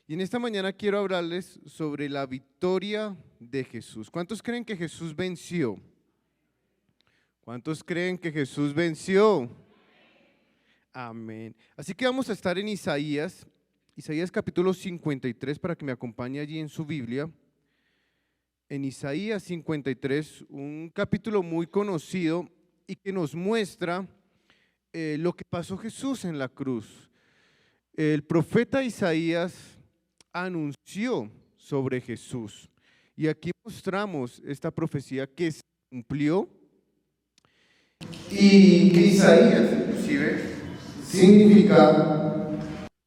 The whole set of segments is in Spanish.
Y en esta mañana quiero hablarles sobre la victoria de Jesús. ¿Cuántos creen que Jesús venció? ¿Cuántos creen que Jesús venció? Amén. Así que vamos a estar en Isaías capítulo 53, para que me acompañe allí en su Biblia. En Isaías 53, un capítulo muy conocido y que nos muestra lo que pasó Jesús en la cruz. El profeta Isaías anunció sobre Jesús y aquí mostramos esta profecía que se cumplió y que Isaías inclusive significa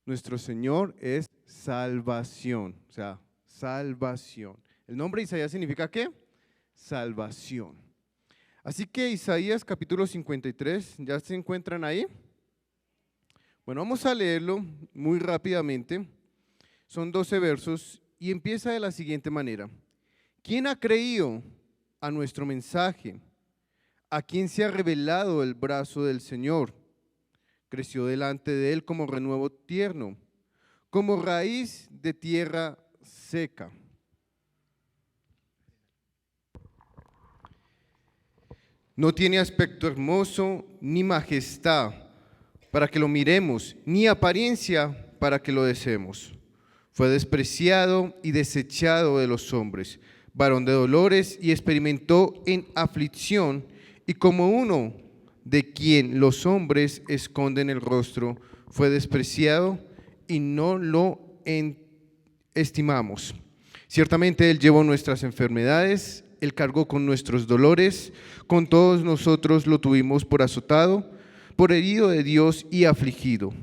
nuestro Señor es salvación, o sea, salvación. El nombre de Isaías significa ¿qué? Salvación. Así que Isaías capítulo 53, ¿ya se encuentran ahí? Bueno, vamos a leerlo muy rápidamente. Son 12 versos y empieza de la siguiente manera. ¿Quién ha creído a nuestro mensaje? ¿A quién se ha revelado el brazo del Señor? Creció delante de él como renuevo tierno, como raíz de tierra seca. No tiene aspecto hermoso ni majestad para que lo miremos, ni apariencia para que lo deseemos. Fue despreciado y desechado de los hombres, varón de dolores, y experimentó en aflicción, y como uno de quien los hombres esconden el rostro, fue despreciado y no lo estimamos. Ciertamente Él llevó nuestras enfermedades, Él cargó con nuestros dolores, con todos nosotros lo tuvimos por azotado, por herido de Dios y afligido.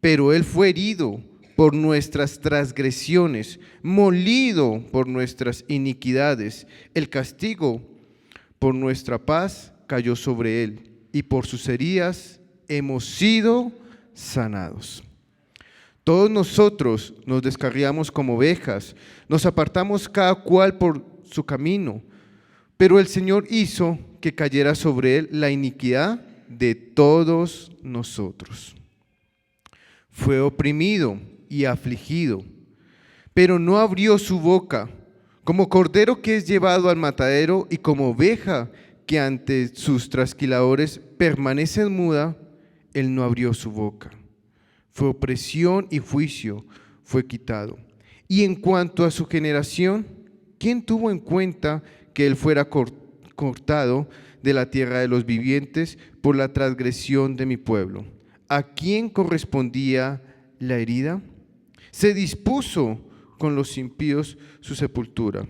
Pero Él fue herido por nuestras transgresiones, molido por nuestras iniquidades. El castigo por nuestra paz cayó sobre Él, y por sus heridas hemos sido sanados. Todos nosotros nos descarriamos como ovejas, nos apartamos cada cual por su camino, pero el Señor hizo que cayera sobre Él la iniquidad de todos nosotros. Fue oprimido y afligido, pero no abrió su boca. Como cordero que es llevado al matadero, y como oveja que ante sus trasquiladores permanece muda, él no abrió su boca. Fue opresión y juicio, fue quitado. Y en cuanto a su generación, ¿quién tuvo en cuenta que él fuera cortado de la tierra de los vivientes por la transgresión de mi pueblo? ¿A quién correspondía la herida? Se dispuso con los impíos su sepultura,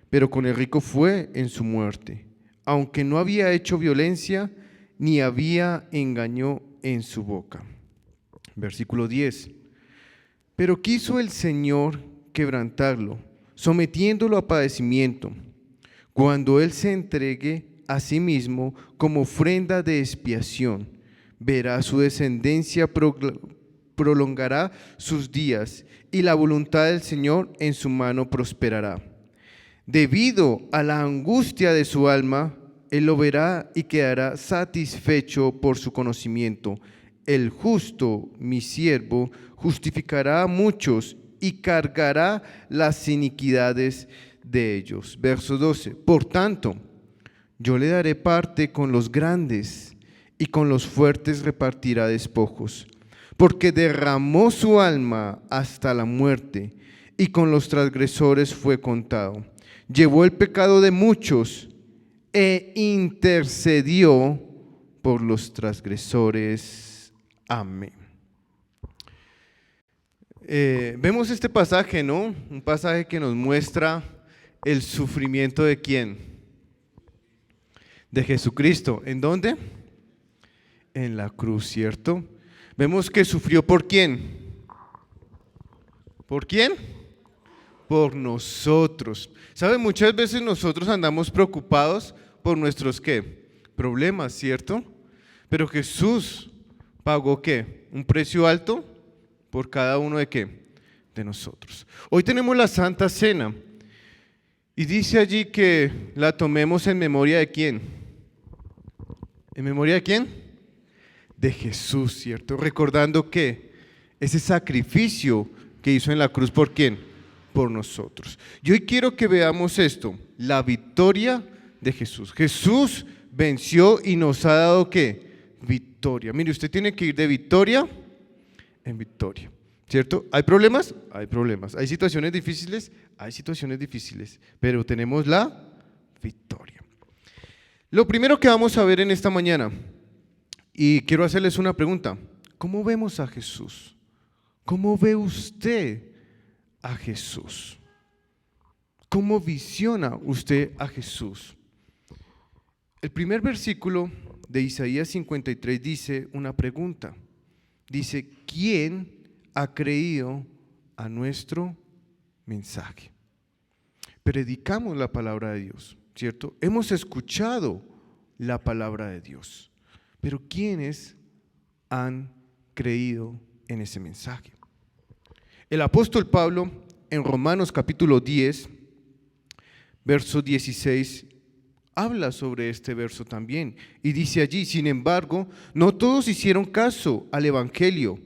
pero con el rico fue en su muerte, aunque no había hecho violencia ni había engaño en su boca. Versículo 10. Pero quiso el Señor quebrantarlo, sometiéndolo a padecimiento. Cuando Él se entregue a sí mismo como ofrenda de expiación, verá su descendencia, prolongará sus días, y la voluntad del Señor en su mano prosperará. Debido a la angustia de su alma, Él lo verá y quedará satisfecho por su conocimiento. El justo, mi siervo, justificará a muchos y cargará las iniquidades de ellos. Verso 12. Por tanto, yo le daré parte con los grandes, y con los fuertes repartirá despojos, porque derramó su alma hasta la muerte, y con los transgresores fue contado. Llevó el pecado de muchos e intercedió por los transgresores. Amén. Vemos este pasaje, ¿no? Un pasaje que nos muestra el sufrimiento de ¿quién? De Jesucristo. ¿En dónde? En la cruz, ¿cierto? Vemos que sufrió ¿por quién? ¿Por quién? Por nosotros. ¿Saben? Muchas veces nosotros andamos preocupados por nuestros ¿qué? Problemas, ¿cierto? Pero Jesús pagó ¿qué? Un precio alto por cada uno de ¿qué? De nosotros. Hoy tenemos la Santa Cena y dice allí que la tomemos en memoria de ¿quién? ¿En memoria de quién? De Jesús, ¿cierto? Recordando que ese sacrificio que hizo en la cruz, ¿por quién? Por nosotros. Y hoy quiero que veamos esto, la victoria de Jesús. Jesús venció y nos ha dado ¿qué? Victoria. Mire, usted tiene que ir de victoria en victoria, ¿cierto? ¿Hay problemas? Hay problemas. ¿Hay situaciones difíciles? Hay situaciones difíciles, pero tenemos la victoria. Lo primero que vamos a ver en esta mañana, y quiero hacerles una pregunta, ¿cómo vemos a Jesús? ¿Cómo ve usted a Jesús? ¿Cómo visiona usted a Jesús? El primer versículo de Isaías 53 dice una pregunta. Dice, ¿quién ha creído a nuestro mensaje? Predicamos la palabra de Dios, ¿cierto? Hemos escuchado la palabra de Dios, pero ¿quiénes han creído en ese mensaje? El apóstol Pablo en Romanos capítulo 10, verso 16, habla sobre este verso también y dice allí, sin embargo, no todos hicieron caso al evangelio,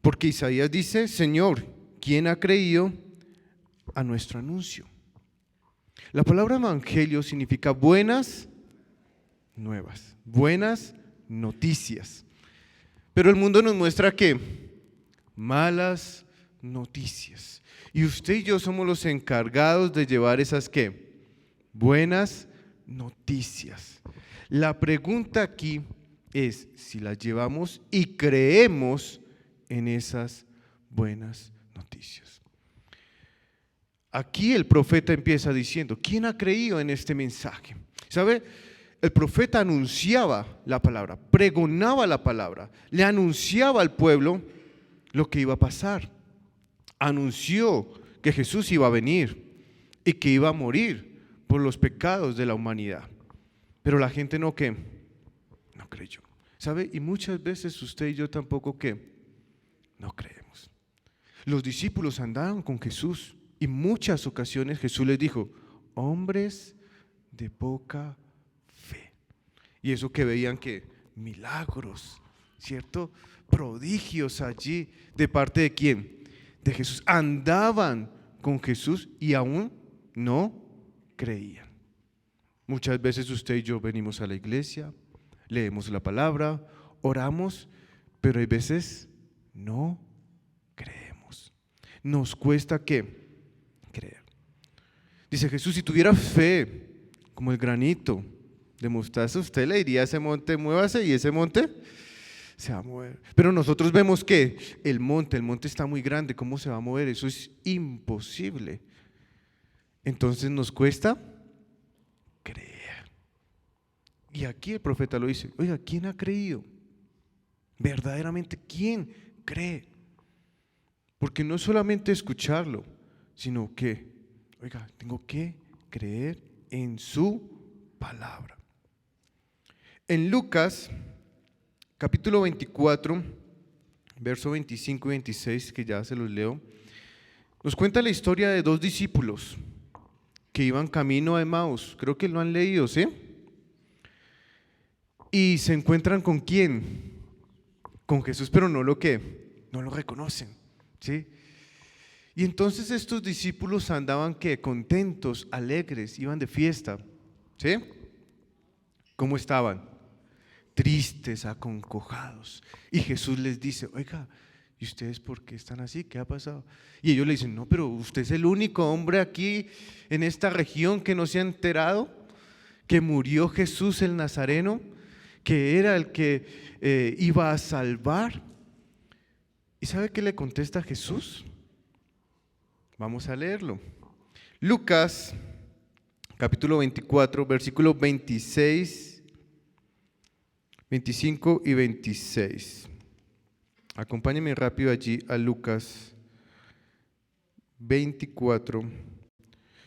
porque Isaías dice, Señor, ¿quién ha creído a nuestro anuncio? La palabra evangelio significa buenas nuevas, buenas noticias. Pero el mundo nos muestra que malas noticias. Y usted y yo somos los encargados de llevar esas ¿qué? Buenas noticias. La pregunta aquí es si las llevamos y creemos en esas buenas noticias. Aquí el profeta empieza diciendo, ¿quién ha creído en este mensaje? ¿Sabe? El profeta anunciaba la palabra, pregonaba la palabra, le anunciaba al pueblo lo que iba a pasar. Anunció que Jesús iba a venir y que iba a morir por los pecados de la humanidad. Pero la gente no creyó. ¿Sabe? Y muchas veces usted y yo tampoco no creemos. Los discípulos andaban con Jesús y muchas ocasiones Jesús les dijo, hombres de poca fe. Y eso que veían que milagros, ¿cierto? Prodigios allí, ¿de parte de quién? De Jesús. Andaban con Jesús y aún no creían. Muchas veces usted y yo venimos a la iglesia, leemos la palabra, oramos, pero hay veces no creemos. Nos cuesta creer. Dice Jesús, si tuviera fe como el granito de mostaza, usted le diría a ese monte, muévase, y ese monte se va a mover. Pero nosotros vemos que el monte está muy grande, ¿cómo se va a mover? Eso es imposible. Entonces nos cuesta creer. Y aquí el profeta lo dice, oiga, ¿quién ha creído? Verdaderamente, ¿quién cree? Porque no solamente escucharlo, sino que, oiga, tengo que creer en su palabra. En Lucas, capítulo 24, verso 25 y 26, que ya se los leo, nos cuenta la historia de dos discípulos que iban camino a Emaús. Creo que lo han leído, ¿sí? Y se encuentran ¿con quién? Con Jesús, pero no lo reconocen, ¿sí? Y entonces estos discípulos andaban contentos, alegres, iban de fiesta, ¿sí? ¿Cómo estaban? Tristes, acongojados. Y Jesús les dice, oiga, ¿y ustedes por qué están así? ¿Qué ha pasado? Y ellos le dicen, no, pero usted es el único hombre aquí en esta región que no se ha enterado que murió Jesús el Nazareno, que era el que iba a salvar. ¿Y sabe qué le contesta Jesús? Vamos a leerlo. Lucas, capítulo 24, versículos 26, 25 y 26. Acompáñenme rápido allí a Lucas 24.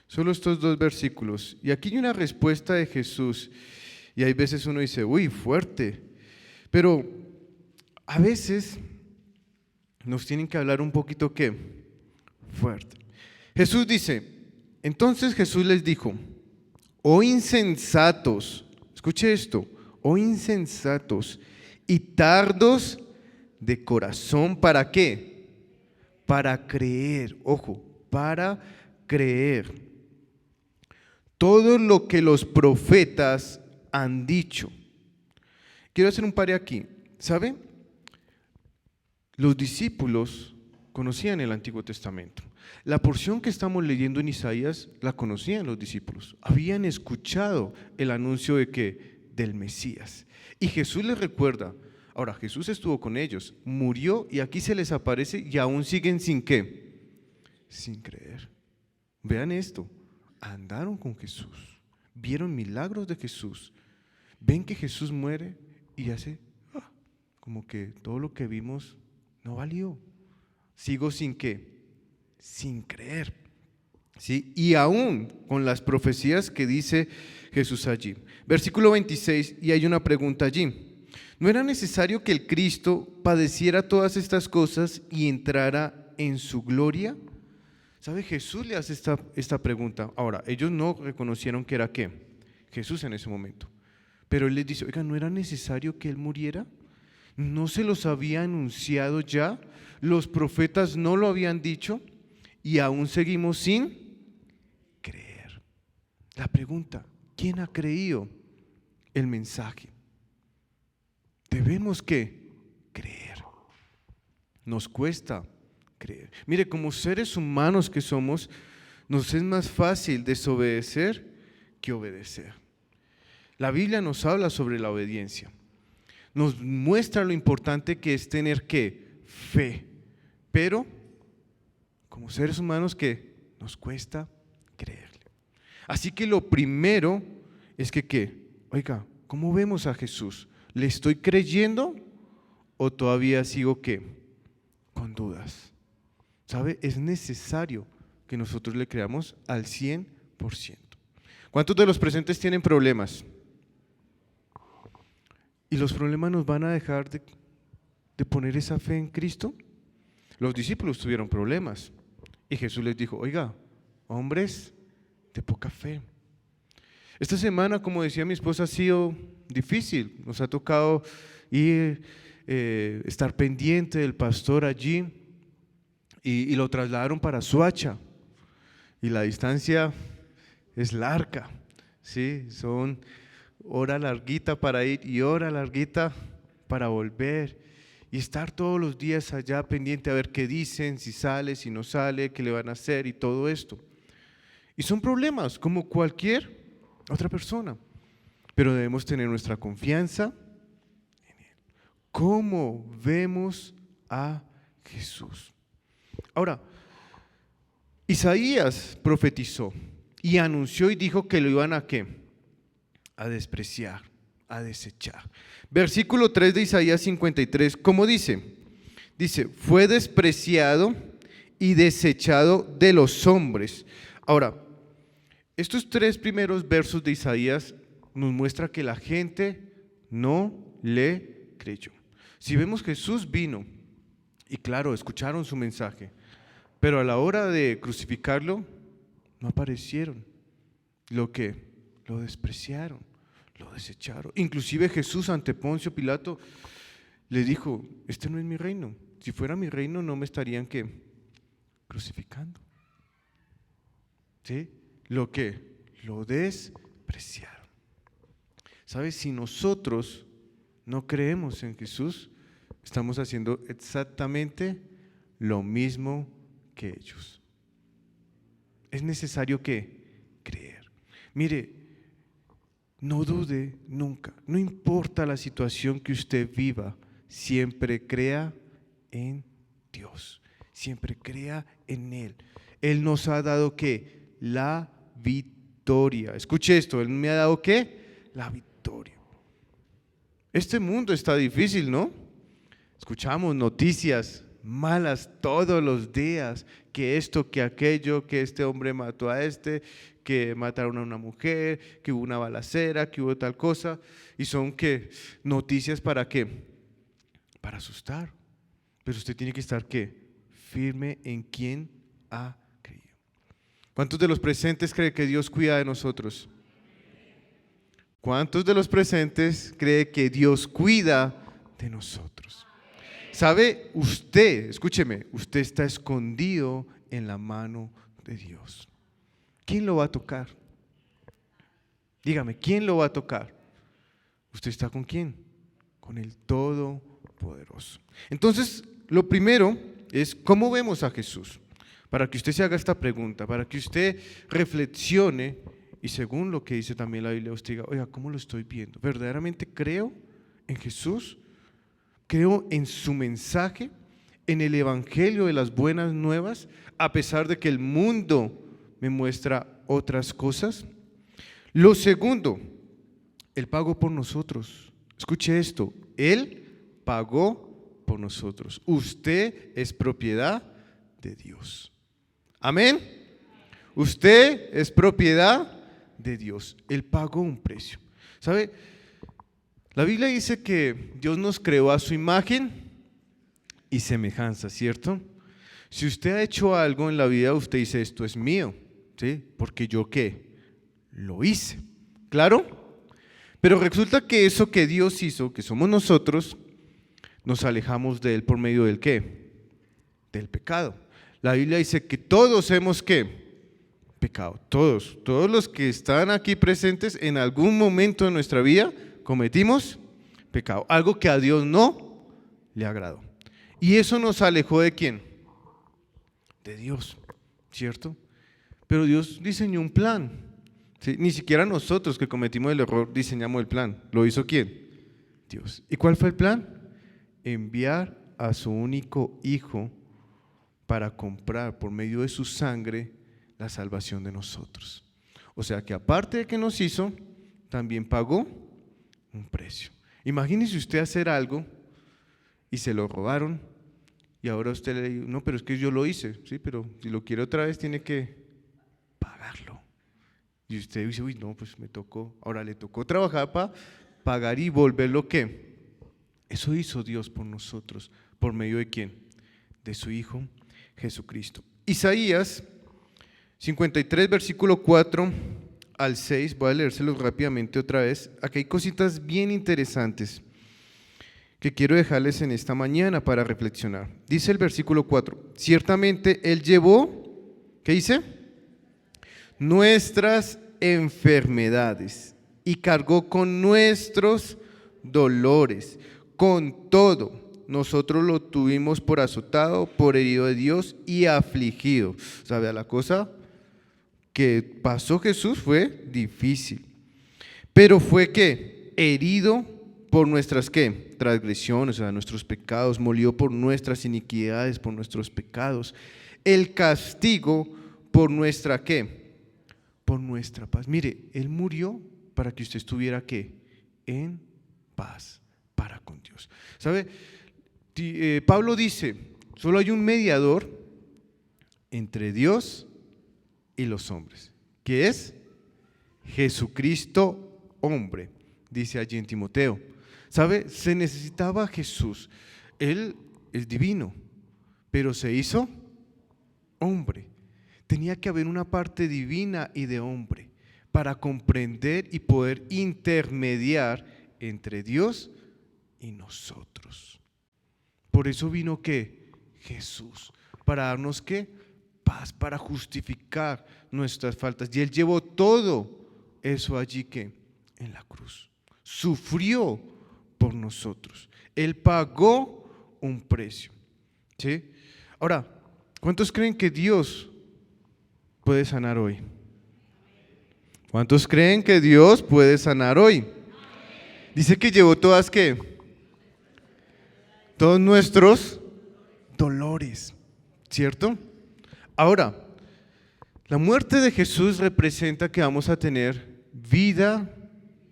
Solo estos dos versículos. Y aquí hay una respuesta de Jesús. Y hay veces uno dice, uy, fuerte. Pero a veces nos tienen que hablar un poquito fuerte. Jesús dice, entonces Jesús les dijo, oh insensatos, escuche esto, oh insensatos y tardos de corazón, ¿para qué? para creer, ojo, para creer todo lo que los profetas han dicho. Quiero hacer un pare aquí. ¿Sabe? Los discípulos conocían el Antiguo Testamento. La porción que estamos leyendo en Isaías la conocían los discípulos. Habían escuchado el anuncio de que del Mesías. Y Jesús les recuerda. Ahora, Jesús estuvo con ellos, murió y aquí se les aparece y aún siguen sin ¿qué? Sin creer. Vean esto, andaron con Jesús, vieron milagros de Jesús, ven que Jesús muere y hace como que todo lo que vimos no valió. Sigo sin ¿qué? Sin creer. ¿Sí? Y aún con las profecías que dice Jesús allí. Versículo 26, y hay una pregunta allí. ¿No era necesario que el Cristo padeciera todas estas cosas y entrara en su gloria? ¿Sabe? Jesús le hace esta pregunta. Ahora, ellos no reconocieron que era ¿qué? Jesús en ese momento. Pero Él les dice, oiga, ¿no era necesario que Él muriera? ¿No se los había anunciado ya? ¿Los profetas no lo habían dicho? Y aún seguimos sin creer. La pregunta, ¿quién ha creído el mensaje? Debemos que creer. Nos cuesta creer. Mire, como seres humanos que somos, nos es más fácil desobedecer que obedecer. La Biblia nos habla sobre la obediencia. Nos muestra lo importante que es tener ¿qué? Fe. Pero como seres humanos que nos cuesta creerle. Así que lo primero es que ¿qué? Oiga, ¿cómo vemos a Jesús? ¿Le estoy creyendo o todavía sigo ¿qué? Con dudas. ¿Sabe? Es necesario que nosotros le creamos al 100%. ¿Cuántos de los presentes tienen problemas? ¿Y los problemas nos van a dejar de poner esa fe en Cristo? Los discípulos tuvieron problemas y Jesús les dijo, oiga, hombres de poca fe. Esta semana, como decía mi esposa, ha sido difícil. Nos ha tocado ir, estar pendiente del pastor allí y lo trasladaron para Suacha. Y la distancia es larga, ¿sí? Son hora larguita para ir y hora larguita para volver. Y estar todos los días allá pendiente a ver qué dicen, si sale, si no sale, qué le van a hacer y todo esto. Y son problemas como cualquier otra persona, pero debemos tener nuestra confianza en Él. ¿Cómo vemos a Jesús? Ahora, Isaías profetizó y anunció y dijo que lo iban a ¿qué? A despreciar, a desechar. Versículo 3 de Isaías 53, ¿cómo dice? Dice, fue despreciado y desechado de los hombres. Ahora, estos 3 primeros versos de Isaías nos muestra que la gente no le creyó. Si vemos Jesús vino y claro, escucharon su mensaje, pero a la hora de crucificarlo no aparecieron. Lo despreciaron, lo desecharon. Inclusive Jesús ante Poncio Pilato le dijo, este no es mi reino. Si fuera mi reino no me estarían ¿qué? Crucificando. ¿Sí? Lo despreciaron. ¿Sabes? Si nosotros no creemos en Jesús, estamos haciendo exactamente lo mismo que ellos. Es necesario que creer. Mire, no dude nunca, no importa la situación que usted viva, siempre crea en Dios, siempre crea en Él. Él nos ha dado ¿qué? La victoria. Escuche esto, Él me ha dado ¿qué? La victoria. Este mundo está difícil, ¿no? Escuchamos noticias malas todos los días, que esto, que aquello, que este hombre mató a este, que mataron a una mujer, que hubo una balacera, que hubo tal cosa, y son ¿qué? Noticias para ¿qué? Para asustar. Pero usted tiene que estar ¿qué? Firme en quien ha creído. ¿Cuántos de los presentes creen que Dios cuida de nosotros? ¿Cuántos de los presentes creen que Dios cuida de nosotros? ¿Sabe? Usted, escúcheme, usted está escondido en la mano de Dios. ¿Quién lo va a tocar? Dígame, ¿quién lo va a tocar? ¿Usted está con quién? Con el Todopoderoso. Entonces, lo primero es cómo vemos a Jesús. Para que usted se haga esta pregunta, para que usted reflexione y según lo que dice también la Biblia, usted diga, oiga, ¿cómo lo estoy viendo? ¿Verdaderamente creo en Jesús? ¿Creo en su mensaje? ¿En el evangelio de las buenas nuevas? A pesar de que el mundo me muestra otras cosas. Lo segundo, Él pagó por nosotros. Escuche esto, Él pagó por nosotros. Usted es propiedad de Dios. Amén. Usted es propiedad de Dios. Él pagó un precio. ¿Sabe? La Biblia dice que Dios nos creó a su imagen y semejanza, ¿cierto? Si usted ha hecho algo en la vida, usted dice, esto es mío, ¿sí? Porque yo ¿qué? Lo hice. ¿Claro? Pero resulta que eso que Dios hizo, que somos nosotros, nos alejamos de Él por medio del ¿qué? Del pecado. La Biblia dice que todos hemos ¿qué? Pecado. Todos los que están aquí presentes en algún momento de nuestra vida cometimos pecado. Algo que a Dios no le agradó. Y eso nos alejó ¿de quién? De Dios, ¿cierto? Pero Dios diseñó un plan. ¿Sí? Ni siquiera nosotros que cometimos el error diseñamos el plan. ¿Lo hizo quién? Dios. ¿Y cuál fue el plan? Enviar a su único hijo para comprar por medio de su sangre la salvación de nosotros. O sea que aparte de que nos hizo, también pagó un precio. Imagínese usted hacer algo y se lo robaron y ahora usted le dice, no, pero es que yo lo hice, sí, pero si lo quiere otra vez tiene que pagarlo. Y usted dice, uy, no, pues me tocó, ahora le tocó trabajar para pagar y volverlo ¿qué? Eso hizo Dios por nosotros, ¿por medio de quién? De su Hijo Jesucristo. Isaías 53, versículo 4 al 6, voy a leérselos rápidamente otra vez. Aquí hay cositas bien interesantes que quiero dejarles en esta mañana para reflexionar. Dice el versículo 4, ciertamente Él llevó, ¿qué dice? Nuestras enfermedades y cargó con nuestros dolores. Con todo, nosotros lo tuvimos por azotado, por herido de Dios y afligido. ¿Sabe la cosa que pasó Jesús? Fue difícil. Pero fue ¿qué? Herido por nuestras ¿qué? Transgresiones, o sea, nuestros pecados, molido por nuestras iniquidades, por nuestros pecados. El castigo por nuestra ¿qué? Por nuestra paz. Mire, Él murió para que usted estuviera ¿qué? En paz para con Dios. ¿Sabe? Pablo dice, solo hay un mediador entre Dios y los hombres, que es Jesucristo hombre, dice allí en Timoteo. ¿Sabe? Se necesitaba Jesús. Él es divino, pero se hizo hombre. Tenía que haber una parte divina y de hombre para comprender y poder intermediar entre Dios y nosotros. Por eso vino ¿qué? Jesús, para darnos ¿qué? Paz, para justificar nuestras faltas. Y Él llevó todo eso allí ¿qué? En la cruz. Sufrió por nosotros. Él pagó un precio. ¿Sí? Ahora, ¿cuántos creen que Dios puede sanar hoy? ¿Cuántos creen que Dios puede sanar hoy? Dice que llevó todas ¿qué? Todos nuestros dolores, ¿cierto? Ahora, la muerte de Jesús representa que vamos a tener vida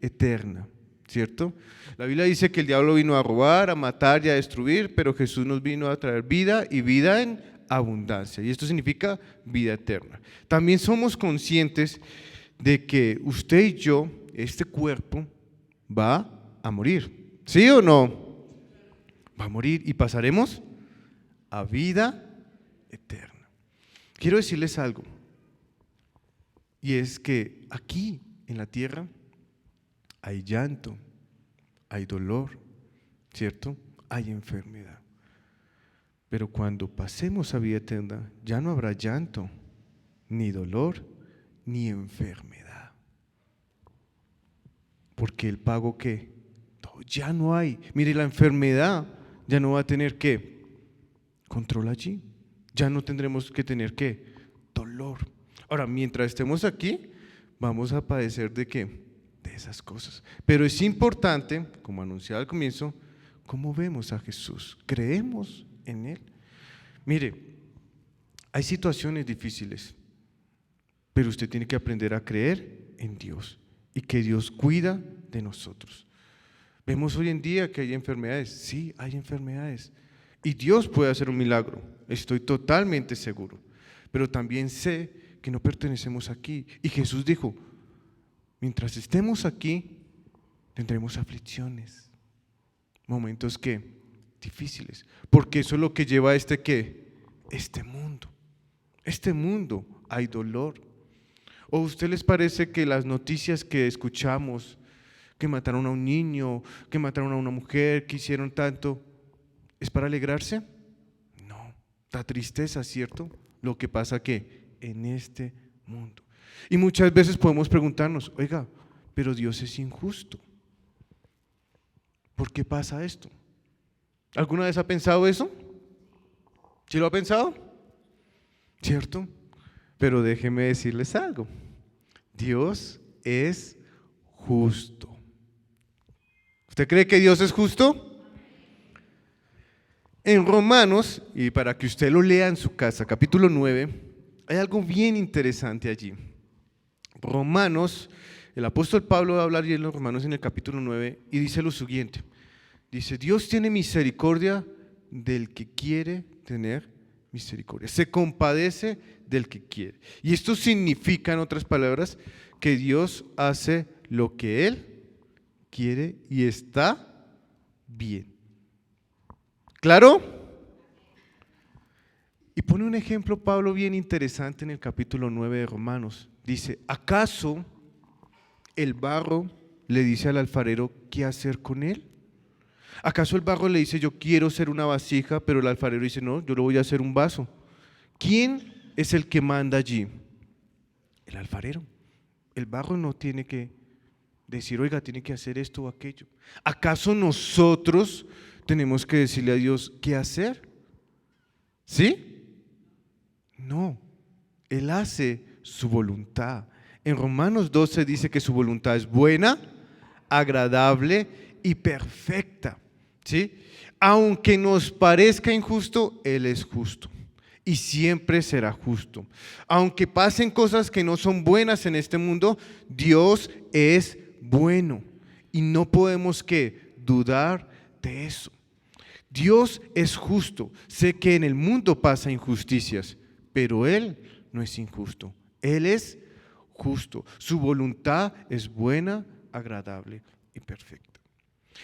eterna, ¿cierto? La Biblia dice que el diablo vino a robar, a matar y a destruir, pero Jesús nos vino a traer vida y vida en abundancia. Y esto significa vida eterna. También somos conscientes de que usted y yo, este cuerpo, va a morir. ¿Sí o no? Va a morir y pasaremos a vida eterna. Quiero decirles algo, y es que aquí en la tierra hay llanto, hay dolor, ¿cierto? Hay enfermedad, Pero cuando pasemos a vida eterna, ya no habrá llanto, ni dolor, ni enfermedad. Porque el pago, ¿qué? Ya no hay. Mire, la enfermedad ya no va a tener, ¿qué? Control allí. Ya no tendremos que tener, ¿qué? Dolor. Ahora, mientras estemos aquí, vamos a padecer de ¿qué? De esas cosas. Pero es importante, como anunciaba al comienzo, ¿cómo vemos a Jesús? ¿Creemos en Él? Mire, hay situaciones difíciles, pero usted tiene que aprender a creer en Dios y que Dios cuida de nosotros. Vemos hoy en día que hay enfermedades. Sí, hay enfermedades. Y Dios puede hacer un milagro, estoy totalmente seguro. Pero también sé que no pertenecemos aquí. Y Jesús dijo, mientras estemos aquí, tendremos aflicciones, momentos que difíciles, porque eso es lo que lleva a este mundo. Este mundo hay dolor. ¿O a usted les parece que las noticias que escuchamos, que mataron a un niño, que mataron a una mujer, que hicieron tanto, es para alegrarse? No, da tristeza, ¿cierto? Lo que pasa que en este mundo. Y muchas veces podemos preguntarnos, oiga, pero Dios es injusto. ¿Por qué pasa esto? ¿Alguna vez ha pensado eso? ¿Sí lo ha pensado? ¿Cierto? Pero déjeme decirles algo. Dios es justo. ¿Usted cree que Dios es justo? En Romanos, y para que usted lo lea en su casa, capítulo 9, hay algo bien interesante allí. Romanos, el apóstol Pablo va a hablar en los Romanos en el capítulo 9 y dice lo siguiente. Dice, Dios tiene misericordia del que quiere tener misericordia. Se compadece del que quiere. Y esto significa, en otras palabras, que Dios hace lo que Él quiere y está bien. ¿Claro? Y pone un ejemplo Pablo bien interesante en el capítulo 9 de Romanos. Dice, ¿acaso el barro le dice al alfarero qué hacer con él? ¿Acaso el barro le dice, yo quiero ser una vasija, pero el alfarero dice, no, yo lo voy a hacer un vaso? ¿Quién es el que manda allí? El alfarero. El barro no tiene que decir, oiga, tiene que hacer esto o aquello. ¿Acaso nosotros tenemos que decirle a Dios qué hacer? ¿Sí? No, Él hace su voluntad. En Romanos 12 dice que su voluntad es buena, agradable y perfecta. ¿Sí? Aunque nos parezca injusto, Él es justo y siempre será justo. Aunque pasen cosas que no son buenas en este mundo, Dios es bueno y no podemos ¿qué? Dudar de eso. Dios es justo. Sé que en el mundo pasa injusticias, pero Él no es injusto. Él es justo. Su voluntad es buena, agradable y perfecta.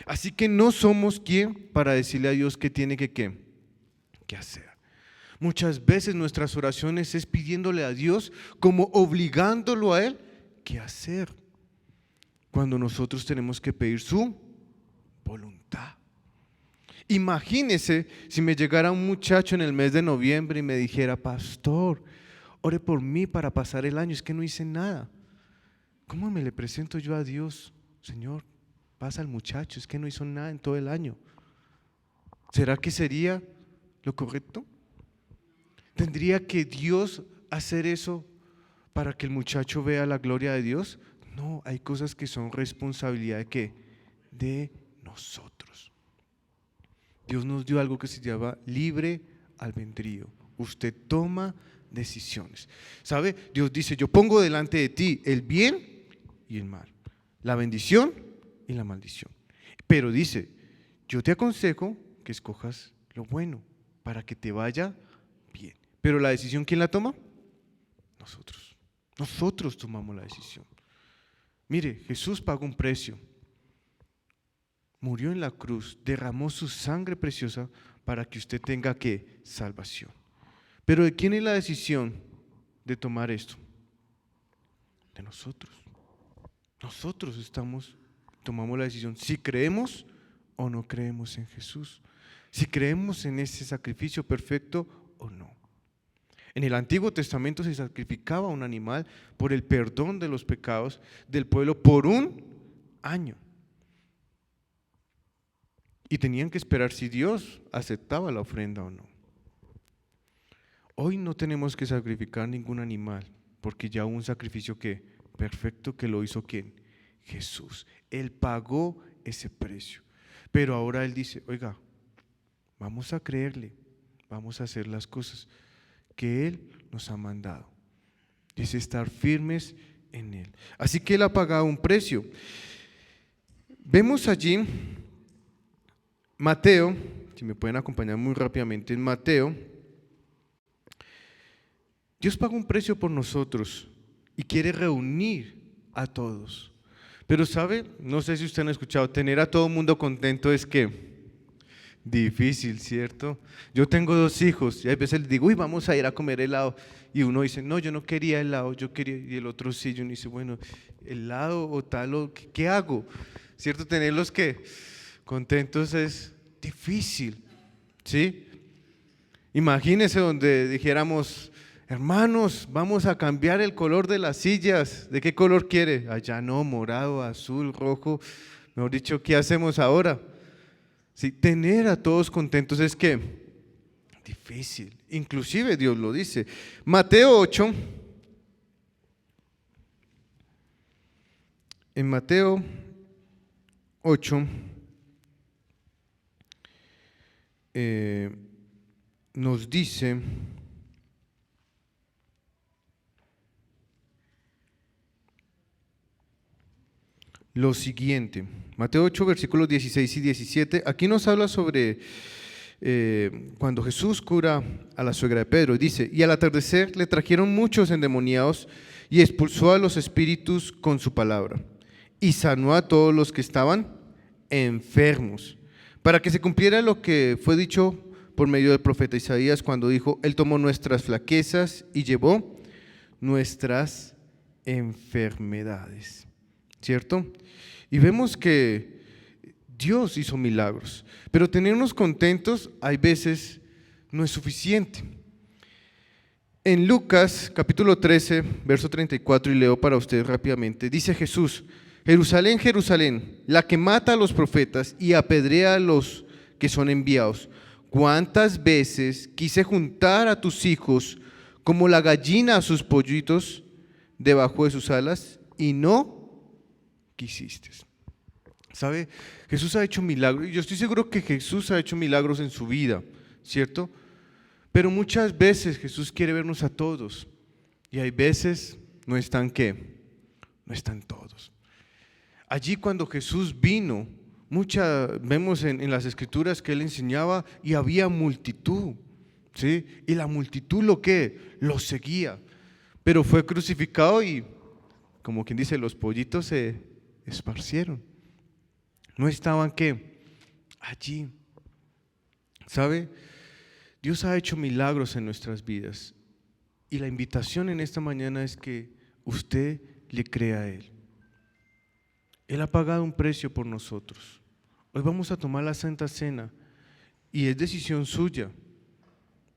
Así que no somos quien para decirle a Dios qué tiene que hacer. Muchas veces nuestras oraciones es pidiéndole a Dios como obligándolo a Él qué hacer, cuando nosotros tenemos que pedir su voluntad. Imagínese si me llegara un muchacho en el mes de noviembre y me dijera, pastor, ore por mí para pasar el año, es que no hice nada. ¿Cómo me le presento yo a Dios? Señor, pasa al muchacho, es que no hizo nada en todo el año. ¿Será que sería lo correcto? ¿Tendría que Dios hacer eso para que el muchacho vea la gloria de Dios? No, hay cosas que son responsabilidad de ¿qué? De nosotros. Dios nos dio algo que se llama libre albedrío. Usted toma decisiones. ¿Sabe? Dios dice, yo pongo delante de ti el bien y el mal, la bendición y la maldición. Pero dice, yo te aconsejo que escojas lo bueno para que te vaya bien. Pero la decisión, ¿quién la toma? Nosotros. Nosotros tomamos la decisión. Mire, Jesús pagó un precio. Murió en la cruz, derramó su sangre preciosa para que usted tenga ¿qué? Salvación. Pero ¿de quién es la decisión de tomar esto? De nosotros. Nosotros tomamos la decisión si creemos o no creemos en Jesús. si creemos en ese sacrificio perfecto o no. En el Antiguo Testamento se sacrificaba un animal por el perdón de los pecados del pueblo por un año. Y tenían que esperar si Dios aceptaba la ofrenda o no. Hoy no tenemos que sacrificar ningún animal, porque ya hubo un sacrificio perfecto que lo hizo ¿quién? Jesús. Él pagó ese precio. Pero ahora Él dice, oiga, vamos a creerle, vamos a hacer las cosas que Él nos ha mandado. Dice estar firmes en Él. Así que Él ha pagado un precio. Vemos allí Mateo, si me pueden acompañar muy rápidamente en Mateo. Dios pagó un precio por nosotros y quiere reunir a todos. Pero sabe, no sé si ustedes han escuchado, tener a todo el mundo contento es que difícil, ¿cierto? Yo tengo 2 hijos y a veces les digo, uy, vamos a ir a comer helado. Y uno dice, no, yo no quería helado, yo quería, y el otro sí, y uno dice, bueno, helado o tal, ¿qué hago? ¿Cierto? Tenerlos contentos es difícil, ¿sí? Imagínense donde dijéramos, hermanos, vamos a cambiar el color de las sillas. ¿De qué color quiere? Allá no, morado, azul, rojo. Mejor dicho, ¿qué hacemos ahora? Sí, tener a todos contentos es difícil. Inclusive Dios lo dice. Mateo 8. En Mateo 8 nos dice lo siguiente. Mateo 8, versículos 16 y 17. Aquí nos habla sobre cuando Jesús cura a la suegra de Pedro. Dice, y al atardecer le trajeron muchos endemoniados y expulsó a los espíritus con su palabra y sanó a todos los que estaban enfermos, para que se cumpliera lo que fue dicho por medio del profeta Isaías cuando dijo, Él tomó nuestras flaquezas y llevó nuestras enfermedades. ¿Cierto? Y vemos que Dios hizo milagros, pero tenernos contentos hay veces no es suficiente. En Lucas capítulo 13, verso 34, y leo para ustedes rápidamente, dice Jesús, Jerusalén, Jerusalén, la que mata a los profetas y apedrea a los que son enviados, ¿cuántas veces quise juntar a tus hijos como la gallina a sus pollitos debajo de sus alas y no quisiste? ¿Sabe? Jesús ha hecho milagros y yo estoy seguro que Jesús ha hecho milagros en su vida, ¿cierto? Pero muchas veces Jesús quiere vernos a todos y hay veces no están no están todos. Allí cuando Jesús vino, vemos en las escrituras que Él enseñaba y había multitud, ¿sí? Y la multitud lo seguía, pero fue crucificado y como quien dice, los pollitos se esparcieron. No estaban allí. ¿Sabe? Dios ha hecho milagros en nuestras vidas y la invitación en esta mañana es que usted le crea a Él. Él ha pagado un precio por nosotros. Hoy vamos a tomar la Santa Cena y es decisión suya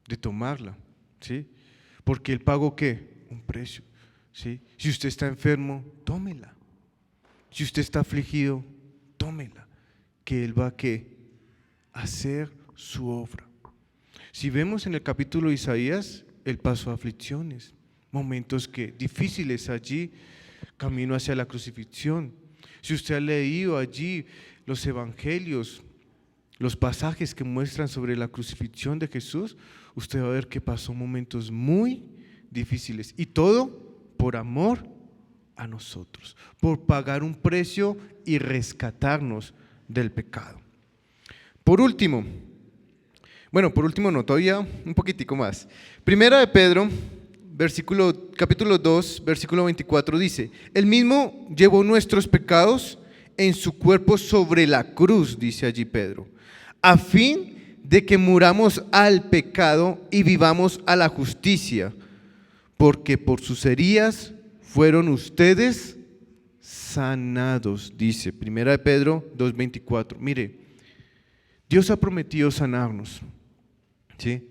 de tomarla, ¿sí? Porque Él pagó un precio, ¿sí? Si usted está enfermo, tómela. Si usted está afligido, tómela, que Él va a hacer su obra. Si vemos en el capítulo de Isaías, Él pasó aflicciones, momentos difíciles allí, camino hacia la crucifixión. Si usted ha leído allí los evangelios, los pasajes que muestran sobre la crucifixión de Jesús, usted va a ver que pasó momentos muy difíciles y todo por amor a nosotros, por pagar un precio y rescatarnos del pecado. Por último no, todavía un poquitico más. Primera de Pedro, capítulo 2, versículo 24 dice, Él mismo llevó nuestros pecados en su cuerpo sobre la cruz, dice allí Pedro, a fin de que muramos al pecado y vivamos a la justicia, porque por sus heridas fueron ustedes sanados, dice Primera de Pedro 2:24. Mire, Dios ha prometido sanarnos, ¿sí?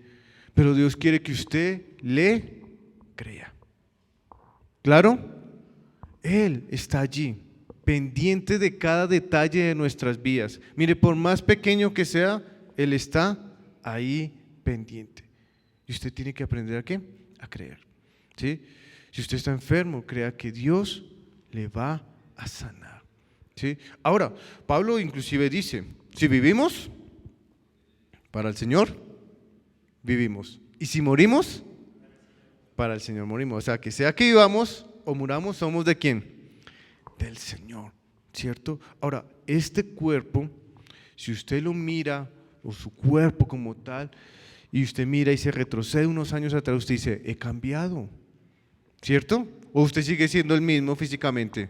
Pero Dios quiere que usted le crea. ¿Claro? Él está allí, pendiente de cada detalle de nuestras vidas. Mire, por más pequeño que sea, Él está ahí pendiente. Y usted tiene que aprender ¿a qué? A creer, ¿sí? Si usted está enfermo, crea que Dios le va a sanar, ¿sí? Ahora, Pablo inclusive dice, si vivimos, para el Señor, vivimos. Y si morimos, para el Señor morimos. O sea, que sea que vivamos o muramos, somos ¿de quién? Del Señor, ¿cierto? Ahora, este cuerpo, si usted lo mira, o su cuerpo como tal, y usted mira y se retrocede unos años atrás, usted dice, he cambiado, ¿cierto? ¿O usted sigue siendo el mismo físicamente?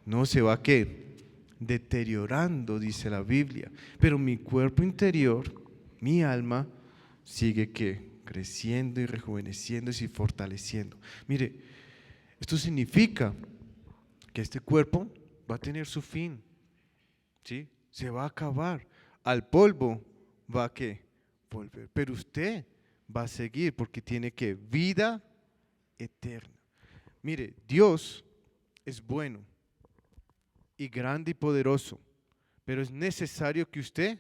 No, se va ¿qué? Deteriorando, dice la Biblia. Pero mi cuerpo interior, mi alma, sigue ¿qué? Creciendo y rejuveneciéndose y fortaleciendo. Mire, esto significa que este cuerpo va a tener su fin, ¿sí? Se va a acabar. Al polvo va a ¿qué? Volver. Pero usted va a seguir porque tiene ¿qué? Vida eterna. Mire, Dios es bueno y grande y poderoso, pero es necesario que usted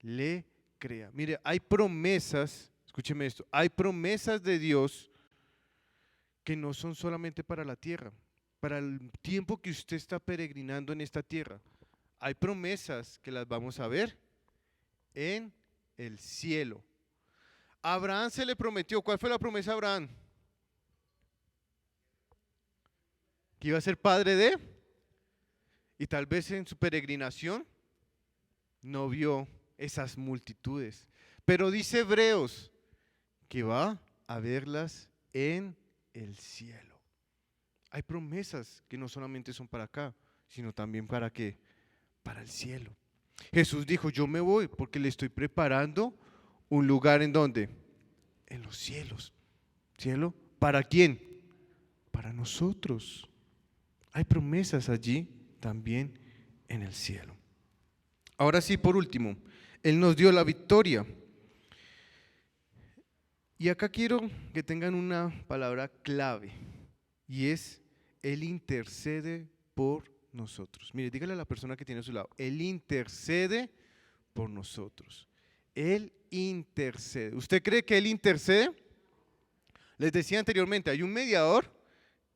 le crea. Mire, hay promesas, escúcheme esto, hay promesas de Dios que no son solamente para la tierra, para el tiempo que usted está peregrinando en esta tierra. Hay promesas que las vamos a ver en el cielo. A Abraham se le prometió, ¿cuál fue la promesa a Abraham? Que iba a ser padre de, y tal vez en su peregrinación no vio esas multitudes, pero dice Hebreos que va a verlas en el cielo. Hay promesas que no solamente son para acá, sino también para ¿qué? Para el cielo. Jesús dijo, yo me voy porque le estoy preparando un lugar en donde, en los cielos. ¿Cielo? ¿Para quién? Para nosotros. Hay promesas allí también en el cielo. Ahora sí, por último, Él nos dio la victoria. Y acá quiero que tengan una palabra clave, y es, Él intercede por nosotros. Mire, dígale a la persona que tiene a su lado, Él intercede por nosotros. Él intercede. ¿Usted cree que Él intercede? Les decía anteriormente, hay un mediador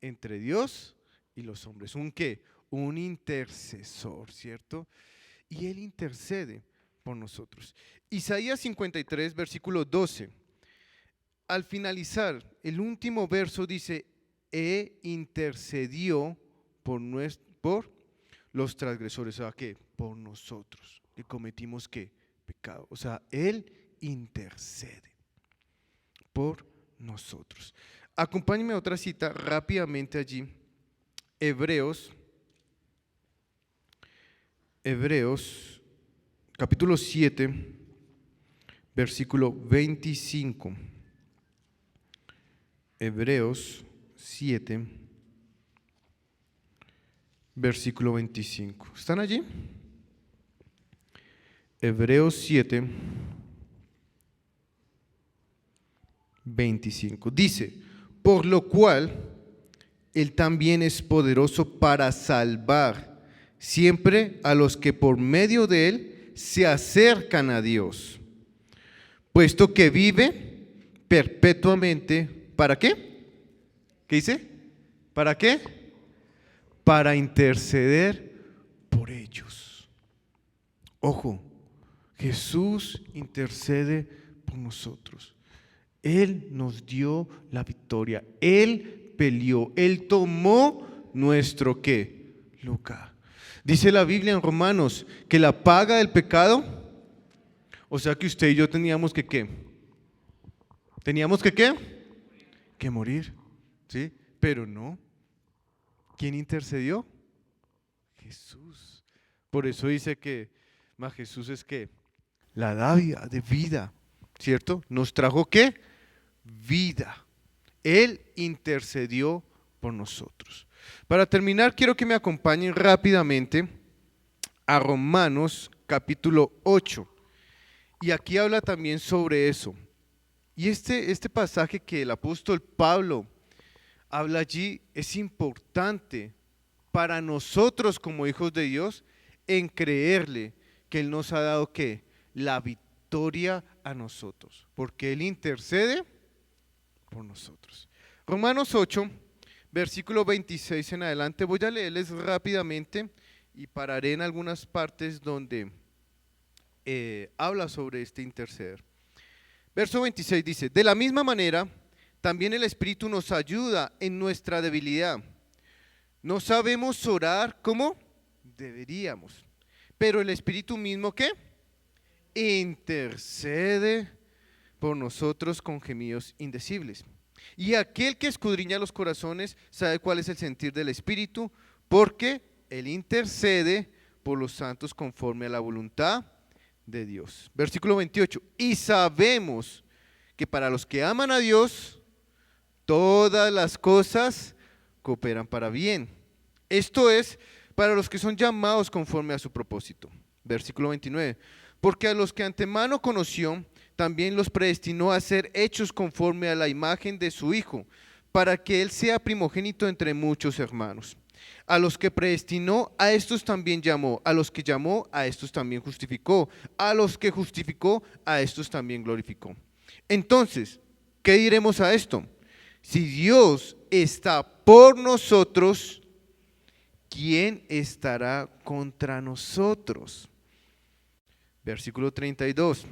entre Dios y los hombres. ¿Un qué? Un intercesor, ¿cierto? Y Él intercede por nosotros. Isaías 53, versículo 12. Al finalizar, el último verso dice, intercedió por los transgresores, o sea, ¿qué? Por nosotros, que cometimos ¿qué? Pecado. O sea, Él intercede por nosotros. Acompáñenme a otra cita rápidamente allí. Hebreos, capítulo 7, versículo 25. Hebreos 7, versículo 25. ¿Están allí? Hebreos 7, 25. Dice, por lo cual Él también es poderoso para salvar siempre a los que por medio de Él se acercan a Dios, puesto que vive perpetuamente. ¿Para qué? ¿Qué dice? ¿Para qué? Para interceder por ellos. Ojo, Jesús intercede por nosotros. Él nos dio la victoria. Él peleó. Él tomó nuestro ¿qué? Lugar. Dice la Biblia en Romanos que la paga del pecado, o sea que usted y yo teníamos que ¿qué? Teníamos que ¿qué? Que morir, ¿sí? Pero no. ¿Quién intercedió? Jesús. Por eso dice que más Jesús es que la dádiva de vida, ¿cierto? Nos trajo ¿qué? Vida. Él intercedió por nosotros. Para terminar, quiero que me acompañen rápidamente a Romanos capítulo 8. Y aquí habla también sobre eso. Y este pasaje que el apóstol Pablo habla allí es importante para nosotros como hijos de Dios en creerle que Él nos ha dado ¿qué? La victoria a nosotros, porque Él intercede por nosotros. Romanos 8, versículo 26 en adelante, voy a leerles rápidamente y pararé en algunas partes donde habla sobre este interceder. Verso 26 dice, de la misma manera, también el Espíritu nos ayuda en nuestra debilidad. No sabemos orar como deberíamos, pero el Espíritu mismo ¿qué? Intercede por nosotros con gemidos indecibles. Y aquel que escudriña los corazones sabe cuál es el sentir del Espíritu, porque Él intercede por los santos conforme a la voluntad de Dios. Versículo 28. Y sabemos que para los que aman a Dios, todas las cosas cooperan para bien. Esto es, para los que son llamados conforme a su propósito. Versículo 29. Porque a los que antemano conoció, también los predestinó a ser hechos conforme a la imagen de su Hijo, para que Él sea primogénito entre muchos hermanos. A los que predestinó, a estos también llamó. A los que llamó, a estos también justificó. A los que justificó, a estos también glorificó. Entonces, ¿qué diremos a esto? Si Dios está por nosotros, ¿quién estará contra nosotros? Versículo 32.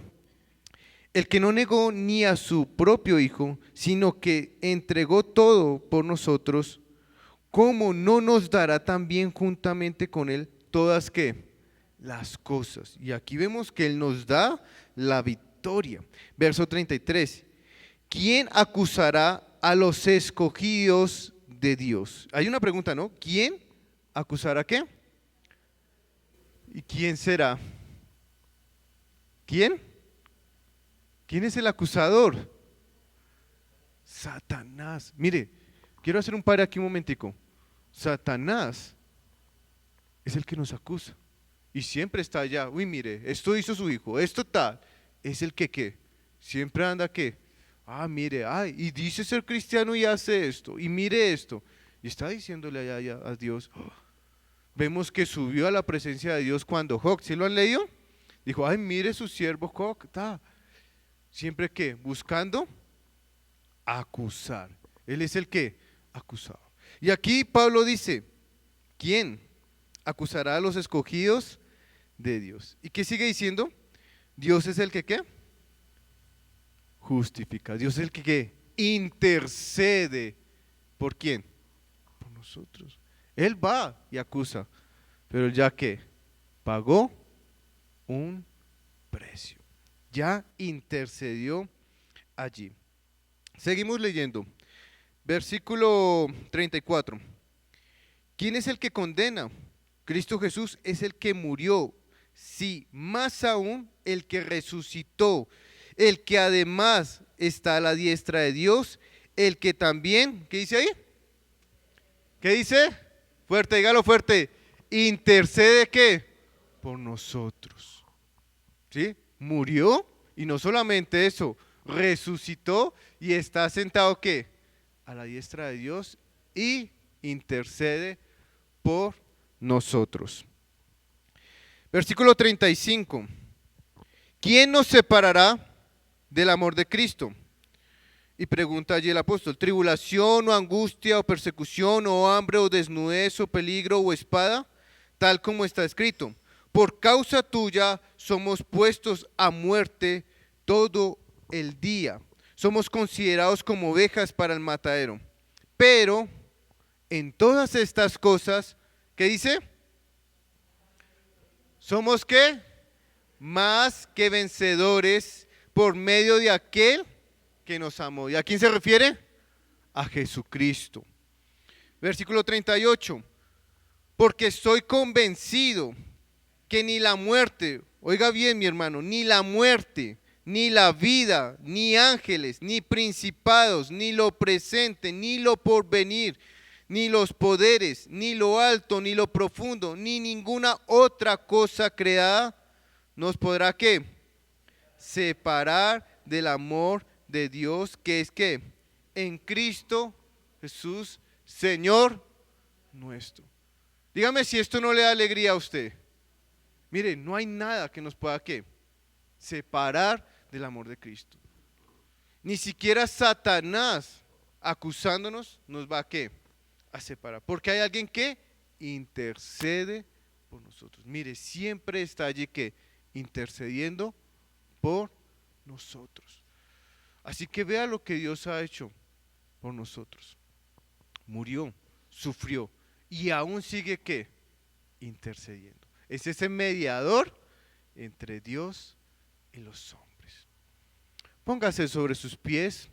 El que no negó ni a su propio Hijo, sino que entregó todo por nosotros, ¿cómo no nos dará también juntamente con Él todas ¿qué? Las cosas? Y aquí vemos que Él nos da la victoria. Verso 33. ¿Quién acusará a los escogidos de Dios? Hay una pregunta, ¿no? ¿Quién acusará qué? ¿Y quién será? ¿Quién? ¿Quién es el acusador? Satanás. Mire, quiero hacer un pare aquí un momentico. Satanás es el que nos acusa. Y siempre está allá. Uy, mire, esto hizo su hijo, esto tal. Es el que ¿qué? Siempre anda ¿qué? Ah, mire, ay, y dice ser cristiano y hace esto. Y mire esto. Y está diciéndole allá a Dios. Oh, vemos que subió a la presencia de Dios cuando Job, ¿sí lo han leído? Dijo, ay, mire su siervo Job, está. Siempre que buscando acusar. Él es el que acusado. Y aquí Pablo dice, ¿quién acusará a los escogidos de Dios? ¿Y qué sigue diciendo? Dios es el que ¿qué? Justifica. Dios es el que ¿qué? Intercede. ¿Por quién? Por nosotros. Él va y acusa, pero ya que pagó un precio. Ya intercedió allí. Seguimos leyendo. Versículo 34. ¿Quién es el que condena? Cristo Jesús es el que murió. Sí, más aún el que resucitó, el que además está a la diestra de Dios, el que también, ¿qué dice ahí? ¿Qué dice? Fuerte, dígalo fuerte. Intercede ¿qué? Por nosotros. ¿Sí? Murió y no solamente eso, resucitó y está sentado ¿qué? A la diestra de Dios y intercede por nosotros. Versículo 35. ¿Quién nos separará del amor de Cristo? Y pregunta allí el apóstol, ¿tribulación o angustia o persecución o hambre o desnudez o peligro o espada? Tal como está escrito, por causa tuya somos puestos a muerte todo el día. Somos considerados como ovejas para el matadero. Pero en todas estas cosas, ¿qué dice? ¿Somos qué? Más que vencedores por medio de aquel que nos amó. ¿Y a quién se refiere? A Jesucristo. Versículo 38. Porque estoy convencido que ni la muerte, oiga bien mi hermano, ni la muerte, ni la vida, ni ángeles, ni principados, ni lo presente, ni lo porvenir, ni los poderes, ni lo alto, ni lo profundo, ni ninguna otra cosa creada nos podrá ¿qué? separar del amor de Dios, que es que en Cristo Jesús, Señor nuestro. Dígame si esto no le da alegría a usted. Mire, no hay nada que nos pueda ¿qué? Separar del amor de Cristo. Ni siquiera Satanás acusándonos nos va a ¿qué? A separar. Porque hay alguien que intercede por nosotros. Mire, siempre está allí que intercediendo por nosotros. Así que vea lo que Dios ha hecho por nosotros. Murió, sufrió y aún sigue ¿qué? Intercediendo. Es ese mediador entre Dios y los hombres. Póngase sobre sus pies.